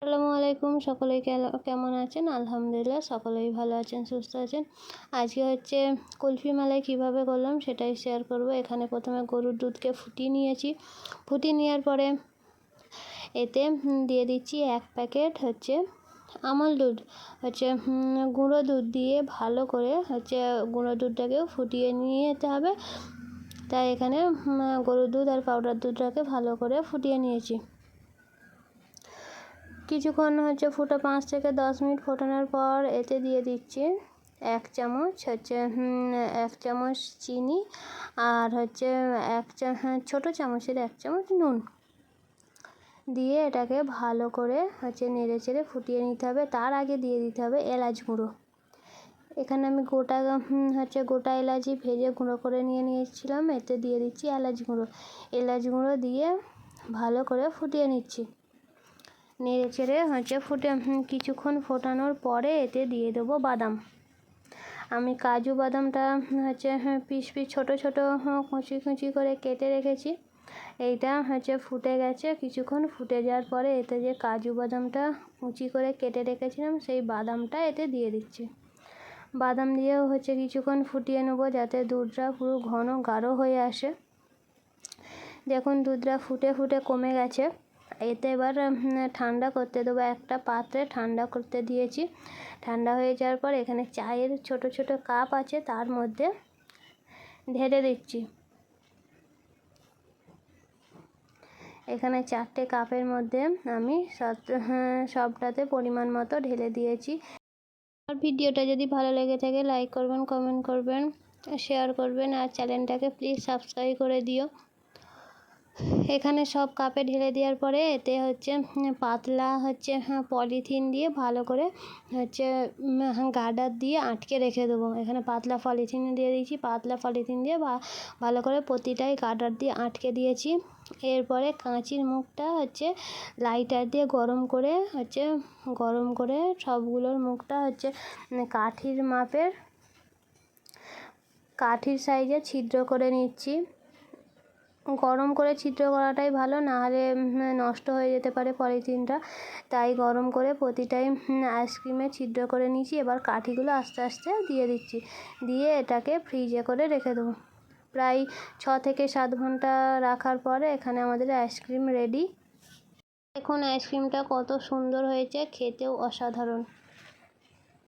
আসসালামু আলাইকুম। সকলেই কেমন আছেন? আলহামদুলিল্লাহ সকলেই ভালো আছেন, সুস্থ আছেন। আজকে হচ্ছে কুলফি মালাই কীভাবে করলাম সেটাই শেয়ার করব। এখানে প্রথমে গরুর দুধকে ফুটিয়ে নিয়েছি। ফুটিয়ে নেওয়ার পরে এতে দিয়ে দিচ্ছি 1 প্যাকেট হচ্ছে আমল দুধ, হচ্ছে গুঁড়ো দুধ দিয়ে ভালো করে হচ্ছে গুঁড়ো দুধটাকেও ফুটিয়ে নিয়ে যেতে হবে। তাই এখানে গরুর দুধ আর পাউডার দুধটাকে ভালো করে ফুটিয়ে নিয়েছি। কিছুক্ষণ হচ্ছে 5 থেকে 10 মিনিট ফোটানোর পর এতে দিয়ে দিচ্ছি 1 চামচ হচ্ছে 1 চামচ চিনি আর হচ্ছে ছোটো চামচের 1 চামচ নুন দিয়ে এটাকে ভালো করে হচ্ছে নেড়ে চেড়ে ফুটিয়ে নিতে হবে। তার আগে দিয়ে দিতে হবে এলাচ গুঁড়ো। এখানে আমি গোটা এলাচি ভেজে গুঁড়ো করে নিয়েছিলাম। এতে দিয়ে দিচ্ছি এলাচ গুঁড়ো দিয়ে ভালো করে ফুটিয়ে নিচ্ছি। নেড়ে চেড়ে কিছুক্ষণ ফোটানোর পরে এতে দিয়ে দেবো বাদাম। আমি কাজু বাদামটা পিস ছোটো কুচি করে কেটে রেখেছি। এইটা ফুটে গেছে। কিছুক্ষণ ফুটে যাওয়ার পরে এতে যে কাজু বাদামটা কুচি করে কেটে রেখেছিলাম সেই বাদামটা এতে দিয়ে দিচ্ছি। বাদাম দিয়েও কিছুক্ষণ ফুটিয়ে নেব যাতে দুধটা পুরো ঘন গাঢ় হয়ে আসে। দেখুন দুধটা ফুটে কমে গেছে। এতে এবার ঠান্ডা করতে দেবো। একটা পাত্রে ঠান্ডা করতে দিয়েছি। ঠান্ডা হয়ে যাওয়ার পর এখানে চায়ের ছোট কাপ আছে, তার মধ্যে ঢেলে দিচ্ছি। এখানে 4টে কাপের মধ্যে আমি সবটাতে পরিমাণ মতো ঢেলে দিয়েছি। আর ভিডিওটা যদি ভালো লেগে থাকে লাইক করবেন, কমেন্ট করবেন, শেয়ার করবেন আর চ্যানেলটাকে প্লিজ সাবস্ক্রাইব করে দিও। এখানে সব কাপে ঢেলে দেওয়ার পরে এতে পাতলা পলিথিন দিয়ে ভালো করে গার্ডার দিয়ে আটকে রেখে দেবো। এখানে পাতলা পলিথিন দিয়ে দিয়েছি। পাতলা পলিথিন দিয়ে ভালো করে প্রতিটাই গার্ডার দিয়ে আটকে দিয়েছি। এরপরে কাঁচির মুখটা লাইটার দিয়ে গরম করে সবগুলোর মুখটা কাঠির সাইজে ছিদ্র করে নিচ্ছি। গরম করে ছিদ্র করাটাই ভালো, না হলে নষ্ট হয়ে যেতে পারে পলিথিনটা। তাই গরম করে প্রতিটাই আইসক্রিমে ছিদ্র করে নিয়েছি। এবার কাঠিগুলো আস্তে আস্তে দিয়ে দিচ্ছি। দিয়ে এটাকে ফ্রিজে করে রেখে দেবো। প্রায় 6 থেকে 7 ঘন্টা রাখার পরে এখানে আমাদের আইসক্রিম রেডি। দেখুন আইসক্রিমটা কত সুন্দর হয়েছে, খেতেও অসাধারণ।